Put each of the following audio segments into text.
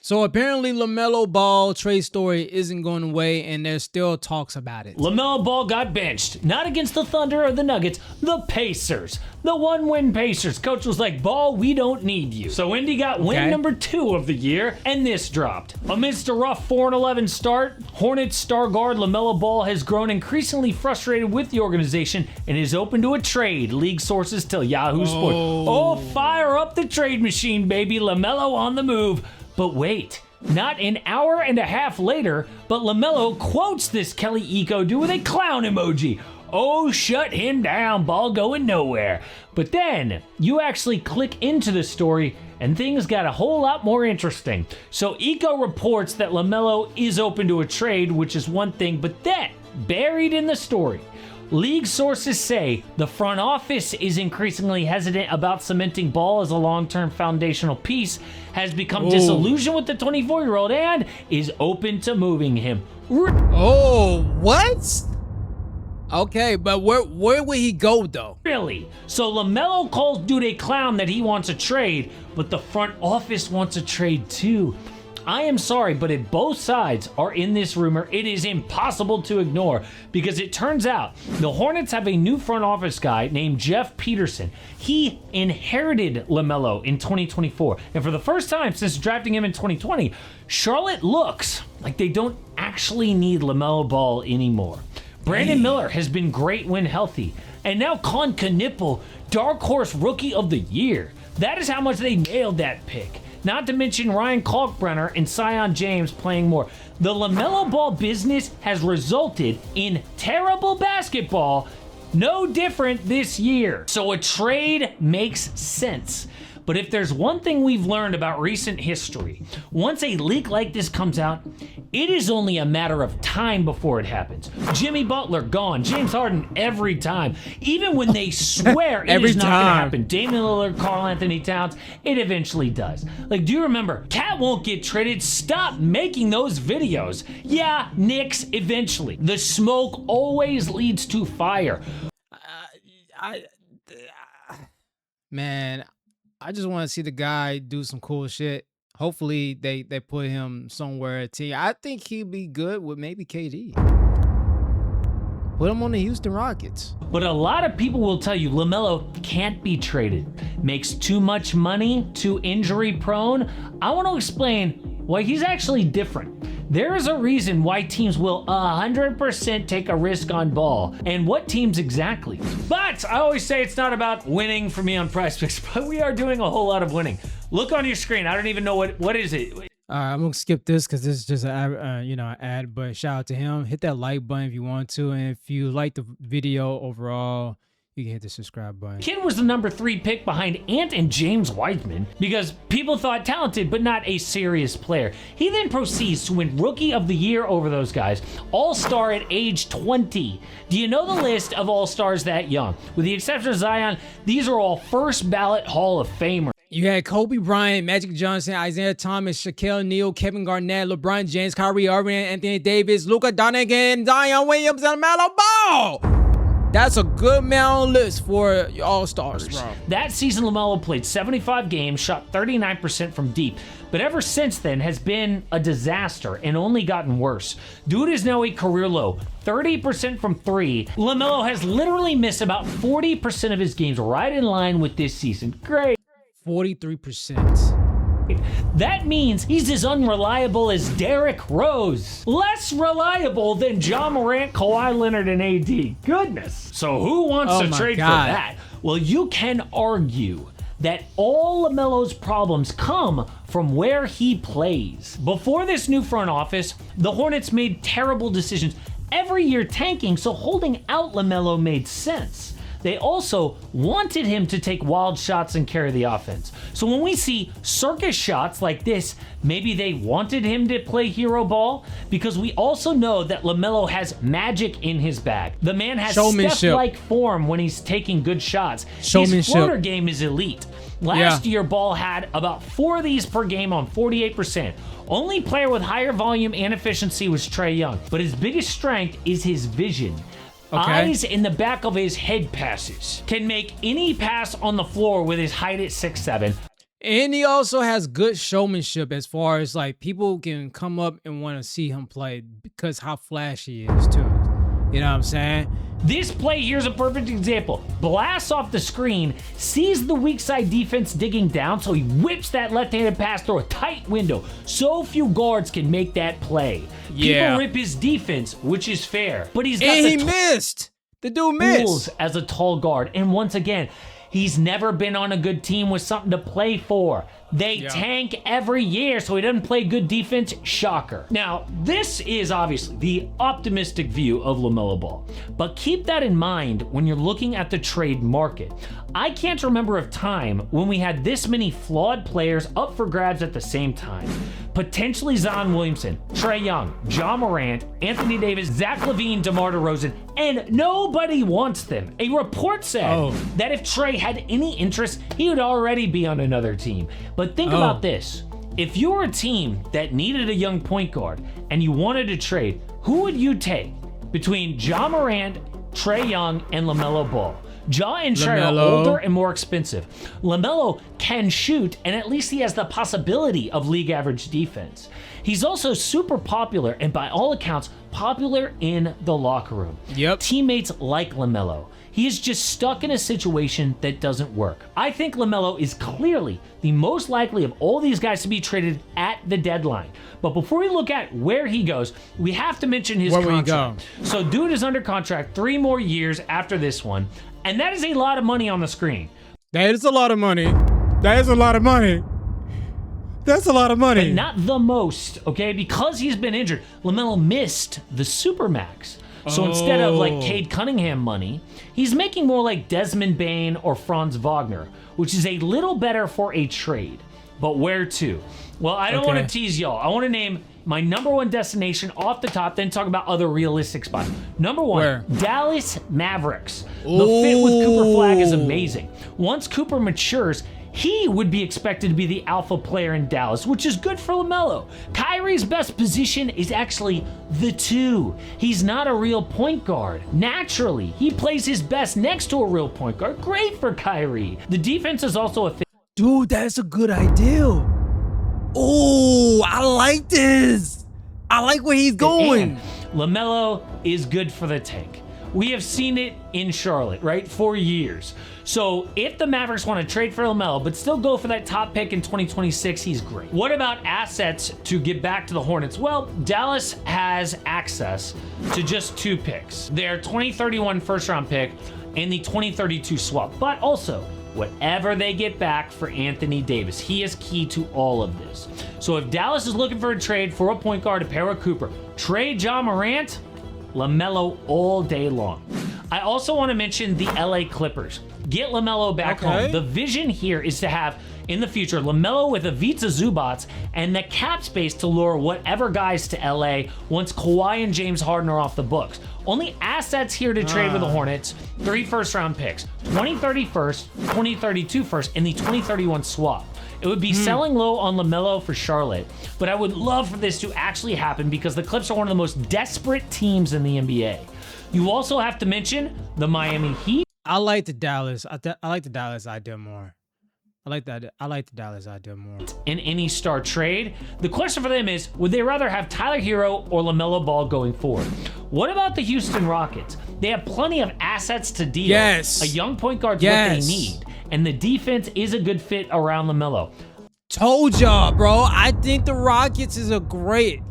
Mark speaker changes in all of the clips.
Speaker 1: So apparently LaMelo Ball trade story isn't going away, and there's still talks about it.
Speaker 2: LaMelo Ball got benched, not against the Thunder or the Nuggets, the Pacers. The one-win Pacers. Coach was like, Ball, we don't need you. So Indy got win number 2 of the year, and this dropped. Amidst a rough 4-11 start, Hornets star guard LaMelo Ball has grown increasingly frustrated with the organization and is open to a trade, league sources tell Yahoo Sports. Oh, fire up the trade machine, baby. LaMelo on the move. But wait, not an hour and a half later, but LaMelo quotes this Kelly Eco dude with a clown emoji. Oh, shut him down, Ball going nowhere. But then you actually click into the story and things got a whole lot more interesting. So Eco reports that LaMelo is open to a trade, which is one thing, but then buried in the story, league sources say the front office is increasingly hesitant about cementing Ball as a long-term foundational piece, has become disillusioned with the 24-year-old, and is open to moving him.
Speaker 1: Oh, what? Okay, but where would he go though?
Speaker 2: Really? So LaMelo calls dude a clown that he wants a trade, but the front office wants a trade too. I am sorry, but if both sides are in this rumor, it is impossible to ignore, because it turns out the Hornets have a new front office guy named Jeff Peterson. He inherited LaMelo in 2024, and for the first time since drafting him in 2020, Charlotte looks like they don't actually need LaMelo Ball anymore. Brandon Miller has been great when healthy, and now Con Knipple, dark horse rookie of the year. That is how much they nailed that pick. Not to mention Ryan Kalkbrenner and Zion James playing more. The LaMelo Ball business has resulted in terrible basketball, no different this year. So a trade makes sense. But if there's one thing we've learned about recent history, once a leak like this comes out, it is only a matter of time before it happens. Jimmy Butler gone, James Harden every time. Even when they swear it is not going to happen. Damian Lillard, Karl Anthony Towns, it eventually does. Like, do you remember, Cat won't get traded, stop making those videos. Yeah, Knicks eventually. The smoke always leads to fire.
Speaker 1: Man, I just want to see the guy do some cool shit. Hopefully they put him somewhere at team. I think he'd be good with maybe KD. Put him on the Houston Rockets.
Speaker 2: But a lot of people will tell you LaMelo can't be traded. Makes too much money, too injury prone. I want to explain why he's actually different. There is a reason why teams will 100% take a risk on Ball, and what teams exactly. But I always say it's not about winning for me on Prize Picks, but we are doing a whole lot of winning. Look on your screen. I don't even know what is it.
Speaker 1: All right, I'm gonna skip this because this is just an ad. But shout out to him. Hit that like button if you want to, and if you like the video overall, you can hit the subscribe button.
Speaker 2: Kid was the number 3 pick behind Ant and James Wiseman because people thought talented but not a serious player. He then proceeds to win Rookie of the Year over those guys. All-Star at age 20. Do you know the list of All-Stars that young? With the exception of Zion, these are all first ballot Hall of Famers.
Speaker 1: You had Kobe Bryant, Magic Johnson, Isaiah Thomas, Shaquille O'Neal, Kevin Garnett, LeBron James, Kyrie Irving, Anthony Davis, Luka Doncic, Zion Williams, and LaMelo Ball. That's a good amount list for All-Stars, bro.
Speaker 2: That season, LaMelo played 75 games, shot 39% from deep, but ever since then has been a disaster and only gotten worse. Dude is now a career low, 30% from 3. LaMelo has literally missed about 40% of his games, right in line with this season. Great.
Speaker 1: 43%.
Speaker 2: That means he's as unreliable as Derrick Rose. Less reliable than John Morant, Kawhi Leonard, and AD. Goodness. So who wants to trade for that? Well, you can argue that all LaMelo's problems come from where he plays. Before this new front office, the Hornets made terrible decisions, every year tanking, so holding out LaMelo made sense. They also wanted him to take wild shots and carry the offense. So when we see circus shots like this, maybe they wanted him to play hero ball, because we also know that LaMelo has magic in his bag. The man has Steph-like form when he's taking good shots. His floater game is elite. Last year, Ball had about 4 of these per game on 48%. Only player with higher volume and efficiency was Trae Young, but his biggest strength is his vision. Eyes in the back of his head passes. Can make any pass on the floor with his height at 6'7".
Speaker 1: And he also has good showmanship as far as like people can come up and want to see him play because how flashy he is too. You know what I'm saying?
Speaker 2: This play here's a perfect example. Blasts off the screen, sees the weak side defense digging down, so he whips that left-handed pass through a tight window. So few guards can make that play.
Speaker 1: Yeah.
Speaker 2: People rip his defense, which is fair, but he's got
Speaker 1: And
Speaker 2: the
Speaker 1: he missed. The dude missed.
Speaker 2: tools as a tall guard. And once again, he's never been on a good team with something to play for. They tank every year, so he doesn't play good defense. Shocker. Now, this is obviously the optimistic view of LaMelo Ball, but keep that in mind when you're looking at the trade market. I can't remember a time when we had this many flawed players up for grabs at the same time. Potentially Zion Williamson, Trae Young, Ja Morant, Anthony Davis, Zach LaVine, DeMar DeRozan, and nobody wants them. A report said that if Trae had any interest, he would already be on another team. But think about this. If you were a team that needed a young point guard and you wanted to trade, who would you take between Ja Morant, Trae Young, and LaMelo Ball? Ja and Trae are older and more expensive. LaMelo can shoot, and at least he has the possibility of league average defense. He's also super popular, and by all accounts, popular in the locker room. Teammates like LaMelo. He is just stuck in a situation that doesn't work. I think LaMelo is clearly the most likely of all these guys to be traded at the deadline. But before we look at where he goes, we have to mention his contract. So dude is under contract 3 more years after this one, and that is a lot of money on the screen.
Speaker 1: That is a lot of money. That is a lot of money. That's a lot of money.
Speaker 2: But not the most, okay? Because he's been injured, LaMelo missed the Supermax. So instead of like Cade Cunningham money, he's making more like Desmond Bane or Franz Wagner, which is a little better for a trade. But where to? Well, I don't want to tease y'all. I want to name my number 1 destination off the top, then talk about other realistic spots. Number 1, Dallas Mavericks. The fit with Cooper Flag is amazing. Once Cooper matures, he would be expected to be the alpha player in Dallas, which is good for LaMelo. Kyrie's best position is actually the 2. He's not a real point guard. Naturally, he plays his best next to a real point guard. Great for Kyrie. The defense is also a fit.
Speaker 1: Dude, that's a good idea. Oh, I like this. I like where he's going.
Speaker 2: And LaMelo is good for the tank. We have seen it in Charlotte, right? For years. So if the Mavericks want to trade for LaMelo, but still go for that top pick in 2026, he's great. What about assets to get back to the Hornets? Well, Dallas has access to just 2 picks. Their 2031 first-round pick and the 2032 swap. But also, whatever they get back for Anthony Davis. He is key to all of this. So if Dallas is looking for a trade for a point guard to pair with Cooper, trade Ja Morant, LaMelo all day long. I also want to mention the LA Clippers. Get LaMelo back home. The vision here is to have, in the future, LaMelo with Ivica Zubac and the cap space to lure whatever guys to LA once Kawhi and James Harden are off the books. Only assets here to trade with the Hornets, 3 first-round picks, 2030 first, 2032 first, and the 2031 swap. It would be selling low on LaMelo for Charlotte, but I would love for this to actually happen because the Clips are one of the most desperate teams in the NBA. You also have to mention the Miami Heat.
Speaker 1: I like the Dallas. I like the Dallas idea more. I like that. I like the Dallas idea more.
Speaker 2: In any star trade, the question for them is, would they rather have Tyler Hero or LaMelo Ball going forward? What about the Houston Rockets? They have plenty of assets to deal.
Speaker 1: Yes.
Speaker 2: A young point guard's what they need, and the defense is a good fit around LaMelo.
Speaker 1: Told y'all, bro. I think the Rockets is a great,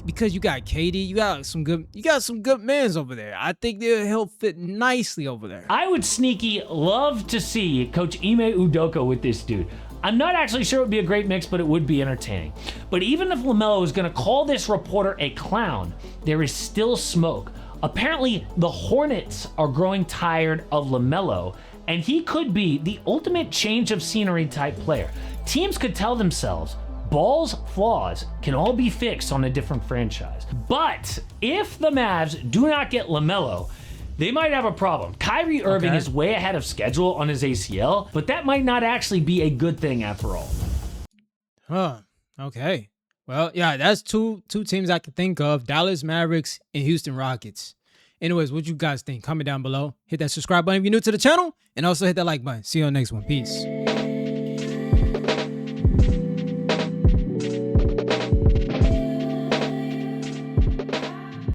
Speaker 1: because you got KD, you got some good mans over there. I think he'll fit nicely over there.
Speaker 2: I would sneaky love to see Coach Ime Udoka with this dude. I'm not actually sure it would be a great mix, but it would be entertaining. But even if LaMelo is going to call this reporter a clown, there is still smoke. Apparently, the Hornets are growing tired of LaMelo, and he could be the ultimate change of scenery type player. Teams could tell themselves, Ball's flaws can all be fixed on a different franchise. But if the Mavs do not get LaMelo, they might have a problem. Kyrie Irving is way ahead of schedule on his ACL, but that might not actually be a good thing after all.
Speaker 1: Okay. Well, yeah, that's two teams I can think of, Dallas Mavericks and Houston Rockets. Anyways, what you guys think? Comment down below. Hit that subscribe button if you're new to the channel, and also hit that like button. See you on the next one. Peace.